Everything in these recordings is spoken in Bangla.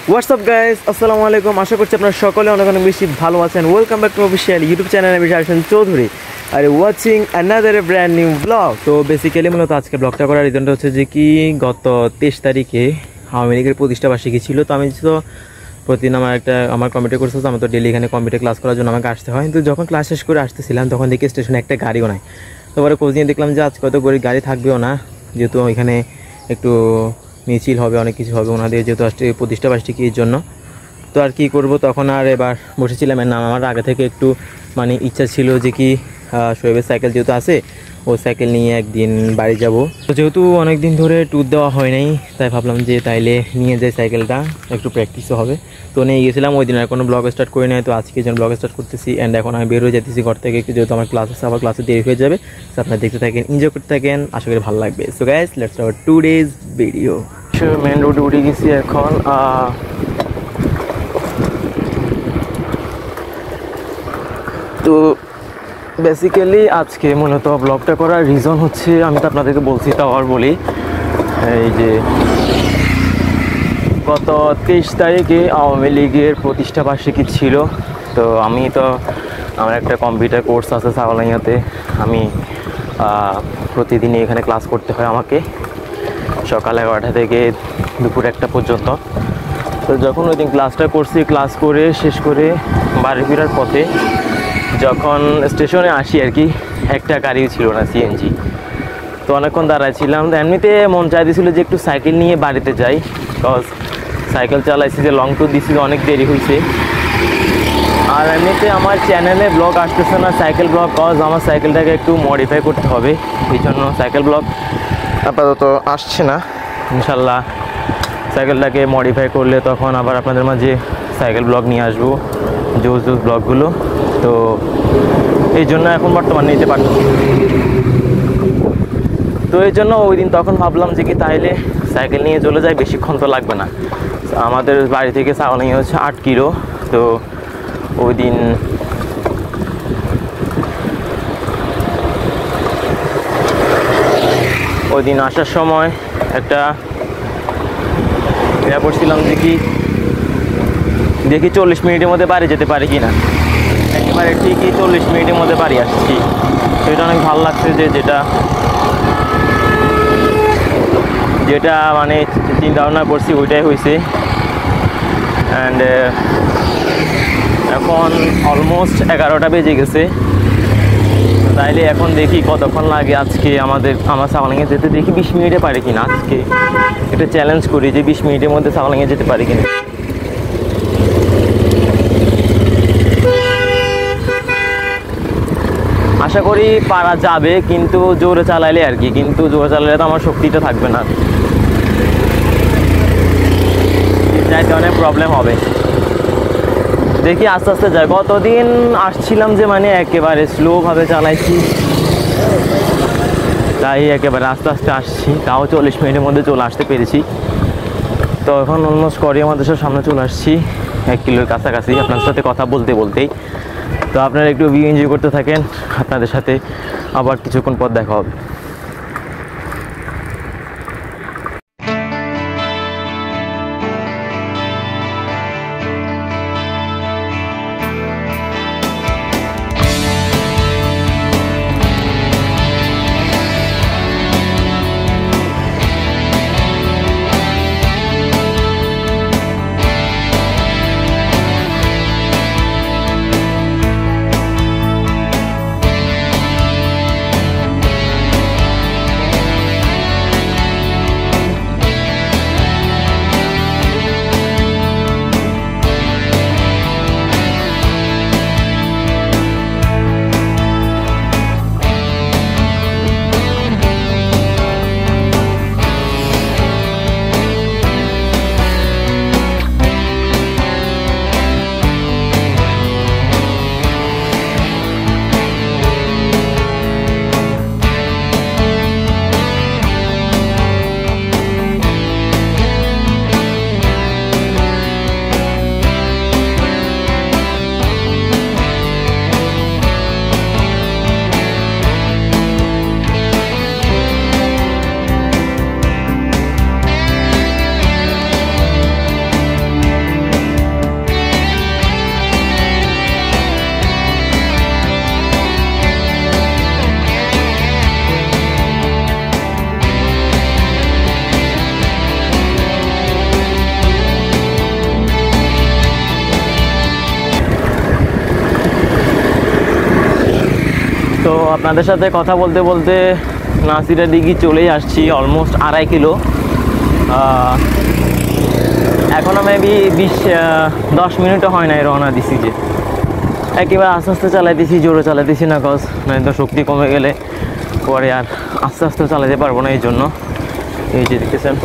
হোয়াটসঅ্যাপ গাইস, আসসালামু আলাইকুম। আশা করছি আপনারা সকলে অনেক অনেক বেশি ভালো আছেন। Welcome back to official YouTube channel. আমি Shahrin Chowdhury are watching another brand new vlog. তো বেসিক্যালি মূলত আজকে ব্লগটা করার রিজনটা হচ্ছে যে কি গত 23 তারিখে আওয়ামী লীগের প্রতিষ্ঠা বার্ষিকী ছিল। তো আমি তো প্রতিদিন আমার কম্পিউটার কোর্স আছে, আমার তো ডেলি এখানে কম্পিউটার ক্লাস করার জন্য আমাকে আসতে হয়। কিন্তু যখন ক্লাস শেষ করে আসতেছিলাম তখন দেখি স্টেশনে একটা গাড়িও নাই। তো পরে খোঁজ নিয়ে দেখলাম যে আজকে হয়তো গাড়ি থাকবেও না, যেহেতু এখানে একটু মিছিল হবে, অনেক কিছু হবে ওনাদের, যেহেতু আসছে প্রতিষ্ঠা বার্ষিকীর জন্য। তো আর কি করব, তখন আর এবার বসেছিলাম। এর নাম আমার আগে থেকে একটু ইচ্ছা ছিল যে কি শোয়েবের সাইকেল যেহেতু আছে, ওই সাইকেল নিয়ে একদিন বাড়ি যাব। তো যেহেতু অনেক দিন ধরে ট্যুর দেওয়া হয় নাই, তাই ভাবলাম যে তাইলে নিয়ে যাই সাইকেলটা, একটু প্র্যাকটিসও হবে। তো নিয়ে গিয়েছিলাম। ওই দিন আর কোনো ব্লগ স্টার্ট করে নাই, তো আজকে যেন ব্লগ স্টার্ট করতেছি। অ্যান্ড এখন আমি বের হয়ে যেতেছি ঘর থেকে, যেহেতু আমার ক্লাস আছে, আবার ক্লাসে দেরি হয়ে যাবে। তো আপনারা দেখতে থাকেন, এনজয় করতে থাকেন, আশা করি ভালো লাগবে। So guys, let's start today's video. Main রোডে উঠে গেছি এখন। তো বেসিক্যালি আজকে মূলত ব্লগটা করার রিজন হচ্ছে, আমি তো আপনাদেরকে বলছি, তাও আর বলি, এই যে গত 23 তারিখে আওয়ামী লীগের প্রতিষ্ঠা বার্ষিকী ছিল। তো আমার একটা কম্পিউটার কোর্স আছে সাগলাইয়াতে। আমি প্রতিদিনই এখানে ক্লাস করতে হয় আমাকে, সকাল 11টা থেকে দুপুর 1টা পর্যন্ত। তো যখন ওই দিন ক্লাসটা করছি, ক্লাস করে শেষ করে বাড়ি ফেরার পথে যখন স্টেশনে আসি আর কি, একটা গাড়িও ছিল না, সিএনজি। তো অনেকক্ষণ দাঁড়াইছিলাম। এমনিতে মন চাইতেছিল যে একটু সাইকেল নিয়ে বাড়িতে যাই, বিকজ সাইকেল চালাইছি, যে লং ট্যুর দিছি, অনেক দেরি হয়েছে। আর এমনিতে আমার চ্যানেলে ব্লগ আসতেছে না সাইকেল ব্লগ, কজ আমার সাইকেলটাকে একটু মডিফাই করতে হবে, এই জন্য সাইকেল ব্লগ আপাতত আসছে না। ইনশাল্লাহ সাইকেলটাকে মডিফাই করলে তখন আবার আপনাদের মাঝে সাইকেল ব্লগ নিয়ে আসবো, জোস ব্লগগুলো। তো এই জন্য এখন বর্তমানে নিতে পারছি। তো এই জন্য ওই দিন তখন ভাবলাম যে কি তাইলে সাইকেল নিয়ে চলে যাই, বেশিক্ষণ তো লাগবে না। আমাদের বাড়ি থেকে সাগলাইয়া হচ্ছে 8 কিলো। তো ওই দিন আসার সময় একটা করছিলাম যে কি দেখি 40 মিনিটের মধ্যে বাড়ি যেতে পারি কিনা। একেবারে ঠিকই 40 মিনিটের মধ্যে বাড়ি আসছি। তো এটা অনেক ভালো লাগছে, যে যেটা চিন্তা ভাবনা করছি ওইটাই হয়েছে। অ্যান্ড এখন অলমোস্ট 11টা বেজে গেছে। তাইলে এখন দেখি কতক্ষণ লাগে আজকে আমার সাগলাইয়া যেতে। দেখি 20 মিনিটে পারি কিনা। আজকে একটা চ্যালেঞ্জ করি যে 20 মিনিটের মধ্যে সাগলাইয়া যেতে পারি কিনা। আশা করি পারা যাবে, কিন্তু জোরে চালাইলে আর কি। কিন্তু জোরে চালাইলে তো আমার শক্তিটা থাকবে না, যাইতে অনেক প্রবলেম হবে। দেখি আস্তে আস্তে যাই। কতদিন আসছিলাম যে একেবারে স্লোভাবে চালাইছি, তাই একেবারে আস্তে আস্তে আসছি। তাও 40 মিনিটের মধ্যে চলে আসতে পেরেছি। তো এখন অলমোস্ট করিয়া মাদ্রাসার সামনে চলে আসছি, 1 কিলোর কাছাকাছি, আপনার সাথে কথা বলতেই। তো আপনারা একটু ভিউ এনজয় করতে থাকেন, আপনাদের সাথে আবার কিছুক্ষণ পর দেখা হবে। তো আপনাদের সাথে কথা বলতে বলতে নাসিরা দিঘি চলেই আসছি, অলমোস্ট 2.5 কিলো। এখনও মেবি 10 মিনিটও হয় নাই রওনা দিছি, যে একেবারে আস্তে আস্তে চালাইতেছি, জোরে চালাইতেছি না, কজ মানে তো শক্তি কমে গেলে পরে আর আস্তে আস্তে চালাতে পারবো না। এই জন্য এই যে দেখতেছেন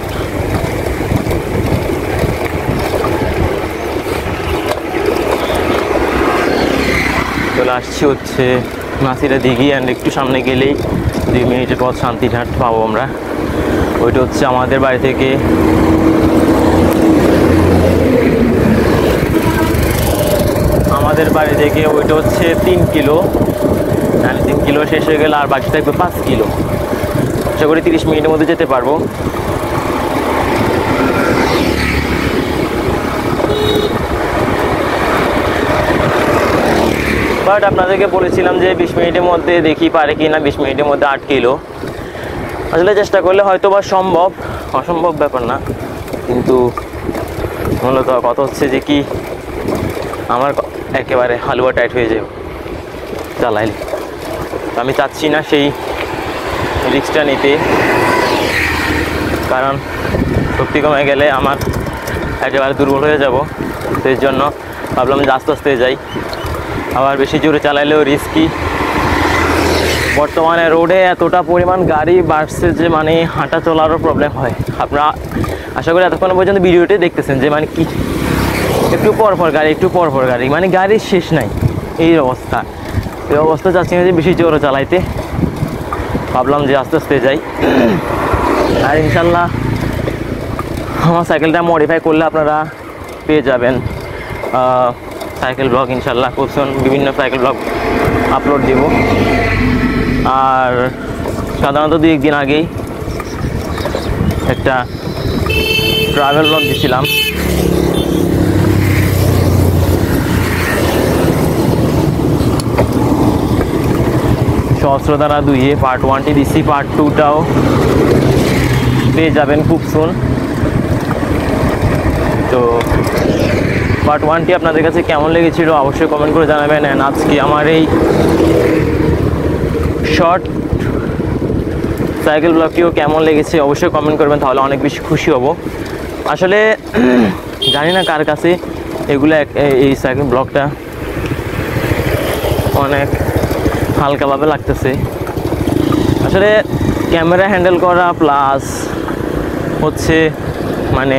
চলে আসছি হচ্ছে নাসিরা দিঘি। অ্যান্ড একটু সামনে গেলেই 2 মিনিটের পর শান্তিঘাট পাবো আমরা। ওইটা হচ্ছে আমাদের বাড়ি থেকে ওইটা হচ্ছে 3 কিলো। অ্যান্ড 3 কিলো শেষ হয়ে গেলে আর বাকি থাকবে 5 কিলো। আশা করি 30 মিনিটের মধ্যে যেতে পারবো। বাট আপনাদেরকে বলেছিলাম যে 20 মিনিটের মধ্যে দেখি পারে কি না, 20 মিনিটের মধ্যে 8 কিলো। আসলে চেষ্টা করলে হয়তো বা সম্ভব, অসম্ভব ব্যাপার না। কিন্তু মূলত কথা হচ্ছে যে কি, আমার একেবারে হালুয়া টাইট হয়ে যাবে চালাইলে। আমি চাচ্ছি না সেই রিস্কটা নিতে, কারণ শক্তি কমে গেলে আমার একেবারে দুর্বল হয়ে যাব। তো এর জন্য ভাবলাম যে আস্তে আস্তে যাই। আবার বেশি জোরে চালাইলেও রিস্কি। বর্তমানে রোডে এতটা পরিমাণ গাড়ি বাড়ছে যে মানে হাঁটা চলারও প্রবলেম হয়। আপনারা আশা করি এতক্ষণ পর্যন্ত ভিডিওটি দেখতেছেন যে মানে কি একটু পরপর গাড়ি, মানে গাড়ির শেষ নাই এই অবস্থা। এই অবস্থা চাচ্ছি না যে বেশি জোরে চালাইতে, ভাবলাম যে আস্তে আস্তে যাই। আর ইনশাল্লাহ আমার সাইকেলটা মডিফাই করলে আপনারা পেয়ে যাবেন সাইকেল ব্লগ। ইনশাল্লাহ কোথাও বিভিন্ন সাইকেল ব্লগ আপলোড দেব। আর সাধারণত 2-1 দিন আগেই একটা ট্রাভেল ব্লগ দিয়েছিলাম। সহস্রধারা 2-এ পার্ট 1টি দিচ্ছি, পার্ট 2টাও পেয়ে যাবেন খুব সুন। তো পার্ট 1টি আপনাদের কাছে কেমন লেগেছিল অবশ্যই কমেন্ট করে জানাবেন। অ্যান্ড আজকে আমার এই শর্ট সাইকেল ব্লগটিও কেমন লেগেছে অবশ্যই কমেন্ট করবেন, তাহলে অনেক বেশি খুশি হব। আসলে জানি না কার কাছে এগুলো, এই সাইকেল ব্লগটা অনেক হালকাভাবে লাগতেছে। আসলে ক্যামেরা হ্যান্ডেল করা প্লাস হচ্ছে মানে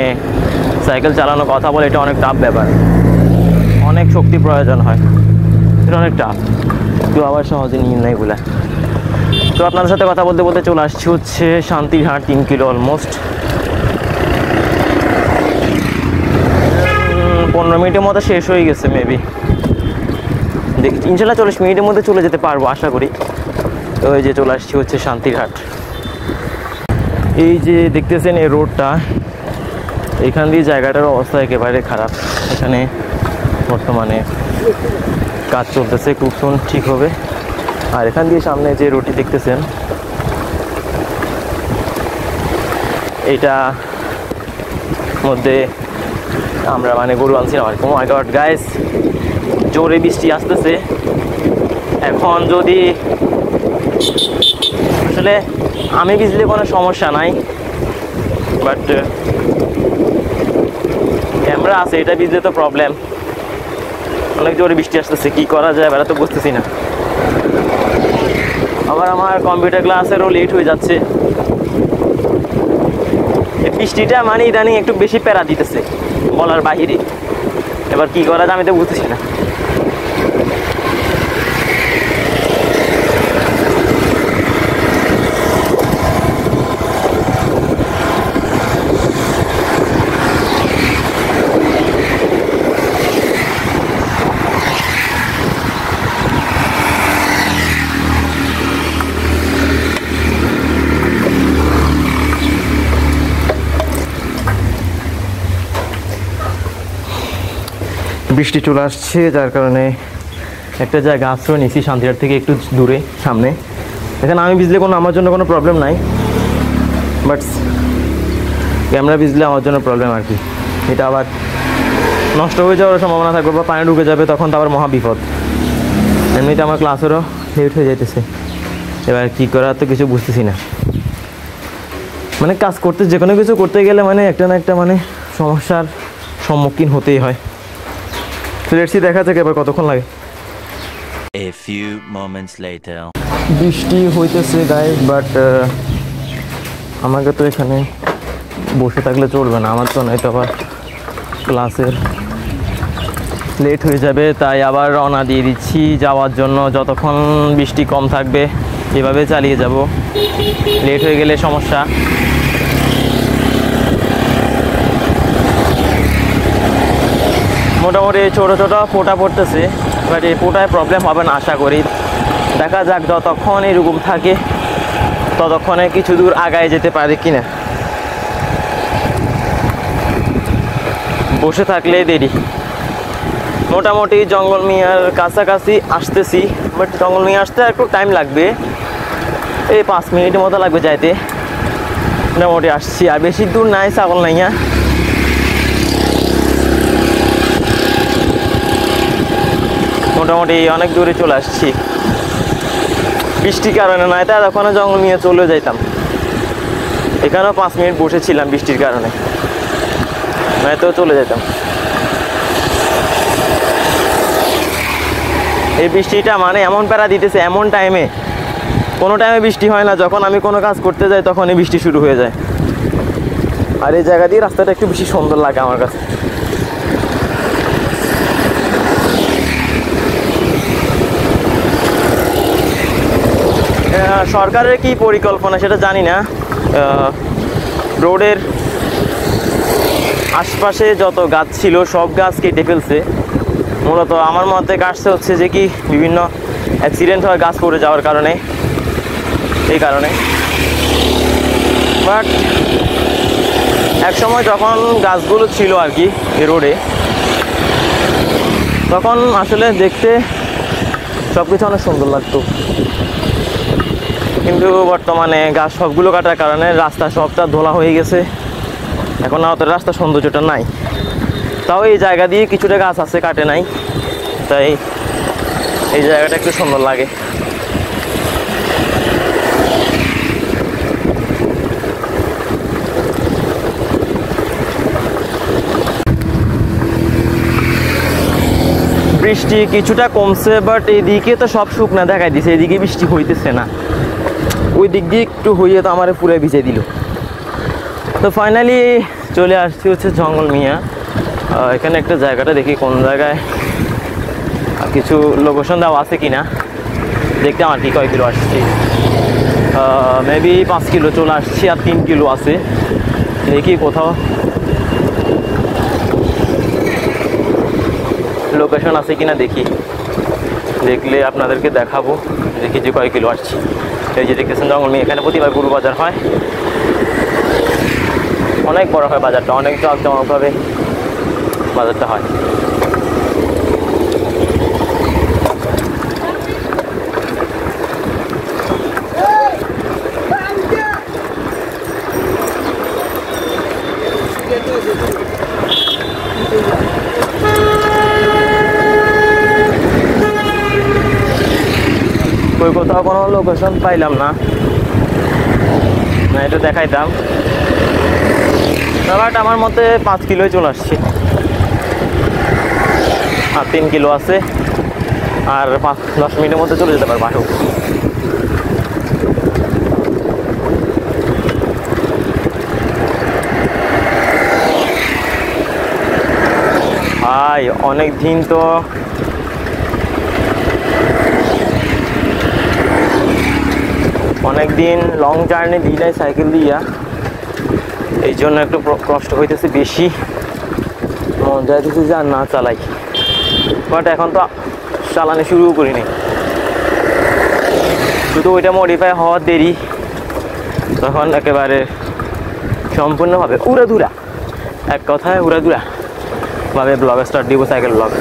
সাইকেল চালানো, কথা বলে, এটা অনেক টাফ ব্যাপার, অনেক শক্তি প্রয়োজন হয়, এটা অনেক টাফ। কেউ আবার সহজে নিয়ে নেয় বলে। তো আপনাদের সাথে কথা বলতে বলতে চলে আসছি হচ্ছে শান্তিঘাট, 3 কিলো অলমোস্ট। 15 মিনিটের মতো শেষ হয়ে গেছে মেবি। দেখি ইনশাল্লাহ 40 মিনিটের মধ্যে চলে যেতে পারবো আশা করি। তো এই যে চলে আসছি হচ্ছে শান্তিঘাট। এই যে দেখতেছেন এই রোডটা, এখান দিয়ে জায়গাটার অবস্থা একেবারে খারাপ। এখানে বর্তমানে কাজ চলতেছে, খুব সুন ঠিক হবে। আর এখান দিয়ে সামনে যে রোডটি দেখতেছেন, এইটা মধ্যে আমরা মানে গরু আনছিলাম আর কি। মাই গড গাইস, জোরে বৃষ্টি আসতেছে। এখন যদি আসলে আমি ভিজলে কোনো সমস্যা নাই, বাট ক্যামেরা আছে, এটা ভিজলে তো প্রবলেম। অনেক জোরে বৃষ্টি আসতেছে, কি করা যায় বেড়া তো বুঝতেছি না। আবার আমার কম্পিউটার ক্লাসেরও লেট হয়ে যাচ্ছে। বৃষ্টিটা মানে ইদানিং একটু বেশি প্যারা দিতেছে বলার বাহিরে। এবার কি করা যায় আমি তো বুঝতেছি না। বৃষ্টি চলে আসছে, যার কারণে একটা জায়গা আশ্রয় নিয়েছি শান্তিঘাট থেকে একটু দূরে সামনে। এখানে আমি ভিজলে আমার জন্য কোনো প্রবলেম নাই, বাট ক্যামেরা ভিজলে আমার জন্য প্রবলেম আর কি। এটা আবার নষ্ট হয়ে যাওয়ার সম্ভাবনা থাকবে বা পানি ঢুকে যাবে, তখন তো আবার মহা বিপদ। এমনিতে আমার ক্লাসেরও লেট হয়ে যাইতেছে। এবার কী করা তো কিছু বুঝতেছি না। মানে কাজ করতে, যে কোনো কিছু করতে গেলে মানে একটা না একটা মানে সমস্যার সম্মুখীন হতেই হয়। তো লেটসি, দেখা যাক এবার কতক্ষণ লাগে। A few moments later. বৃষ্টি হইতেছে গাইস, বাট আমাকে তো এখানে বসে থাকলে চলবে না, আমার তো নয়তো আবার ক্লাসের লেট হয়ে যাবে। তাই আবার রওনা দিয়ে দিচ্ছি যাওয়ার জন্য। যতক্ষণ বৃষ্টি কম থাকবে এভাবে চালিয়ে যাব, লেট হয়ে গেলে সমস্যা। মোটামুটি ছোটো ছোটো ফোঁটা পড়তেছে, বাট এই ফোঁটায় প্রবলেম হবে না আশা করি। দেখা যাক, যতক্ষণ এরকম থাকে ততক্ষণে কিছু দূর আগায় যেতে পারে কিনা। বসে থাকলে দেরি। মোটামুটি জঙ্গল মিয়ার কাছাকাছি আসতেছি, বাট জঙ্গল মিয়া আসতে একটু টাইম লাগবে, এই 5 মিনিটের মতো লাগবে যাইতে। মোটামুটি আসছি, আর বেশি দূর নাই ছাগল নাইয়া। মোটামুটি অনেক দূরে চলে আসছি। বৃষ্টির কারণে নয়, তাই তখন জঙ্গল নিয়ে চলে যাইতাম। এখানেও 5 মিনিট বসেছিলাম বৃষ্টির কারণে, নয়তো চলে যেতাম। এই বৃষ্টিটা মানে এমন প্যারা দিতেছে, এমন টাইমে, কোনো টাইমে বৃষ্টি হয় না। যখন আমি কোনো কাজ করতে যাই তখনই বৃষ্টি শুরু হয়ে যায়। আর এই জায়গা দিয়ে রাস্তাটা একটু বেশি সুন্দর লাগে আমার কাছে। সরকারের কি পরিকল্পনা সেটা জানি না। রোডের আশপাশে যত গাছ ছিল সব গাছ কেটে ফেলছে। মূলত আমার মতে কাটছে হচ্ছে যে কি বিভিন্ন অ্যাক্সিডেন্ট হয় গাছ পড়ে যাওয়ার কারণে, এই কারণে। বাট এক সময় যখন গাছগুলো ছিল আর কি এই রোডে, তখন আসলে দেখতে সব কিছু অনেক সুন্দর লাগতো। কিন্তু বর্তমানে গাছ সবগুলো কাটার কারণে রাস্তা সবটা ধোলা হয়ে গেছে, এখন আর তো রাস্তা সৌন্দর্যটা নাই। তাও এই জায়গা দিয়ে কিছুটা গাছ আছে, কাটে নাই, তাই এই জায়গাটা একটু সুন্দর লাগে। বৃষ্টি কিছুটা কমছে, বাট এইদিকে তো সব শুকনা দেখাই দিছে, এদিকে বৃষ্টি হইতেছে না। ওই দিক দিয়ে একটু হইয়ে তো আমার পুরো ভিজে দিল। তো ফাইনালি চলে আসছি হচ্ছে জঙ্গল মিয়া। এখানে একটা জায়গাটা দেখি কোন জায়গায় কিছু লোকেশন দেওয়া আছে কিনা, দেখতে আমার কি কয় কিলো আসছি। মেবি 5 কিলো চলে আসছি, আর 3 কিলো আছে। দেখি কোথাও লোকেশন আছে কিনা দেখি, দেখলে আপনাদেরকে দেখাবো। দেখি যে কয় কিলো আসছি। এই যে দেখতেছেন জঙ্গল মিয়া, এখানে প্রতিবার গরু বাজার হয়, অনেক বড় হয় বাজারটা, অনেক জমজমকভাবে বাজারটা হয়। ওই কোথাও কোনো লোকেশন পাইলাম না, না এটা দেখাইতাম। বাট আমার মতে 5 কিলোই চলে আসছি, আর 3 কিলো আছে, আর 5-10 মিনিটের মধ্যে চলে যেতে পারবো বাসু। ভাই অনেক দিন তো লং জার্নি দিই নাই সাইকেল দিয়া, এই জন্য একটু কষ্ট হইতেছে বেশি। মন যাইতেছে যে আর না চালাই, বাট এখন তো চালানো শুরু করিনি, শুধু ওইটা মডিফাই হওয়ার দেরি, তখন একেবারে সম্পূর্ণভাবে উড়াধুরা, এক কথায় উড়াধুরা ভাবে ব্লগ স্টার্ট দিব, সাইকেল ব্লগ।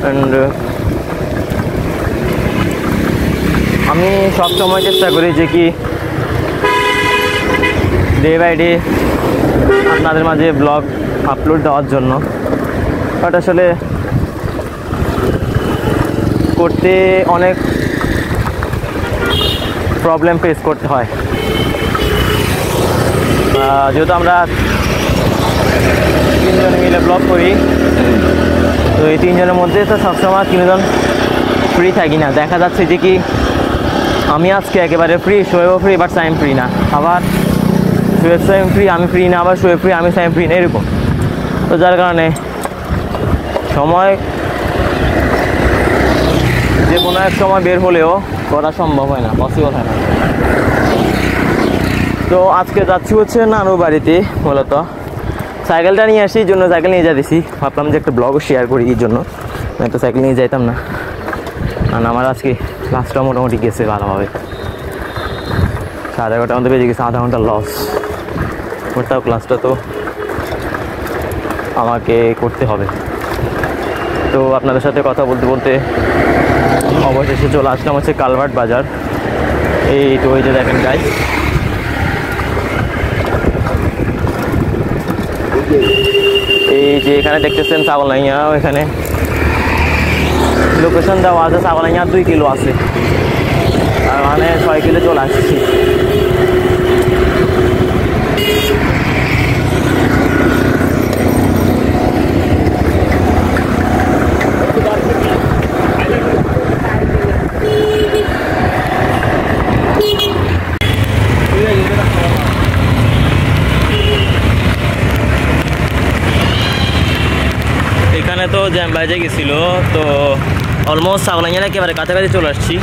অ্যান্ড আমি সবসময় চেষ্টা করি যে কি ডে বাই ডে আপনাদের মাঝে ব্লগ আপলোড দেওয়ার জন্য, বাট আসলে করতে অনেক প্রবলেম ফেস করতে হয়। যেহেতু আমরা 3 জন মিলে ব্লগ করি, তো এই 3 জনের মধ্যে তো সবসময় 3 জন ফ্রি থাকি না। দেখা যাচ্ছে যে কি আমি আজকে একেবারে ফ্রি, শোয়েবও ফ্রি, বাট সাইম ফ্রি না। আবার শোয়েব সাইম ফ্রি, আমি ফ্রি না, আবার শোয়েব ফ্রি, আমি সাইম ফ্রি না, এরকম। তো যার কারণে সময় যে কোনো এক সময় বের হলেও করা সম্ভব হয় না, পসিবল হয় না। তো আজকে যাচ্ছি হচ্ছে নানুর বাড়িতে। মূলত সাইকেলটা নিয়ে আসি, এই জন্য সাইকেল নিয়ে যাচ্ছি। ভাবলাম যে একটা ব্লগও শেয়ার করি, এই জন্য আমি তো সাইকেল নিয়ে যাইতাম না। আর আমার আজকে ক্লাসটা মোটামুটি গেছে ভালোভাবে। 11:30 মধ্যে বেজে গেছে, আধা ঘন্টা লস। ওটাও ক্লাসটা তো আমাকে করতে হবে। তো আপনাদের সাথে কথা বলতে বলতে অবশেষে চলে আসলাম হচ্ছে কালভার্ট বাজার। এই তো ওই যে দেখেন গাইস, এই যে এখানে দেখতেছেন ছাগলাইয়া, এখানে লোকেশন দেওয়া আছে। ছাগলাইয়া 2 কিলো আছে, আর মানে 6 কিলো চলে আসছি। এখানে তো জ্যাম বাজে গেছিল, তো অলমোস্ট ছাগলাইয়া একেবারে কাছাকাছি চলে আসছি।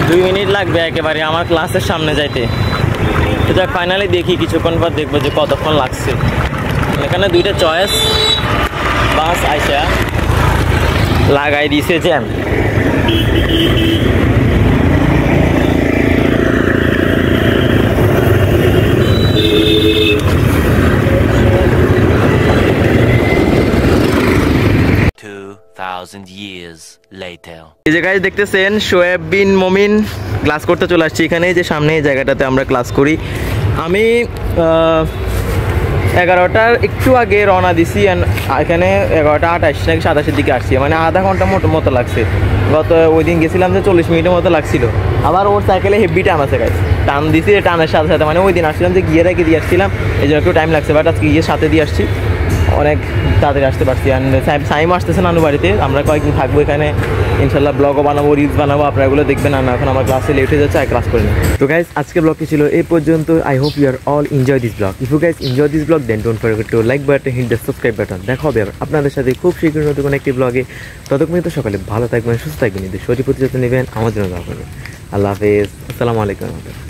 2 মিনিট লাগবে একেবারে আমার ক্লাসের সামনে যাইতে। তো যাক, ফাইনালি দেখি কিছুক্ষণ পর দেখবো যে কতক্ষণ লাগছে। এখানে 2টা চয়েস, বাস আইসা লাগাই দিছে জ্যাম। 2,000 years later. এই যে গাইস দেখতেছেন, শোয়েব বিন মমিন ক্লাস করতে চলে আসছি এখানে। যে সামনে এই জায়গাটাতে আমরা ক্লাস করি। আমি 11টার একটু আগে রওনা দিছি, এখানে 11:28 নাকি 27-এর দিকে আসছি, মানে আধা ঘন্টা মতো লাগছে। ওই দিন গেছিলাম যে 40 মিনিটের মতো লাগছিল। আবার ওর সাইকেলে হেভি টান আছে গাইস, টান দিছি, টানের সাথে সাথে মানে ওই দিন আসছিলাম যে গিয়ে রেখে দিয়ে আসছিলাম, এই জন্য একটু টাইম লাগছে। বাট আজকে গিয়ে সাথে দিয়ে আসছি, অনেক তাড়াতাড়ি আসতে পারছি। অ্যান্ড সাইম আসতেছে নানু বাড়িতে, আমরা কয়েকদিন থাকবো এখানে। ইনশাল্লাহ ব্লগও বানাবো, রিলস বানাবো, আপনারা এগুলো দেখবেন। আর এখন আমার ক্লাসে লেট হয়ে যাচ্ছে, আর ক্লাস করি না। তো গাইস আজকে ব্লগটি ছিল এই পর্যন্ত। I hope you are all enjoy this blog. If you guys enjoy this blog then don't forget to like button, hit the subscribe button. দেখা হবে আবার আপনাদের সাথে খুব শীঘ্রই নতুন কোনো একটি ব্লগে। ততক্ষণ তো সকালে ভালো থাকবেন, সুস্থ থাকবেন, এদের শরীর প্রতি যত্ন নেবেন, আমার জন্য দোয়া করবেন। আল্লাহ হাফেজ, আসসালামু আলাইকুম।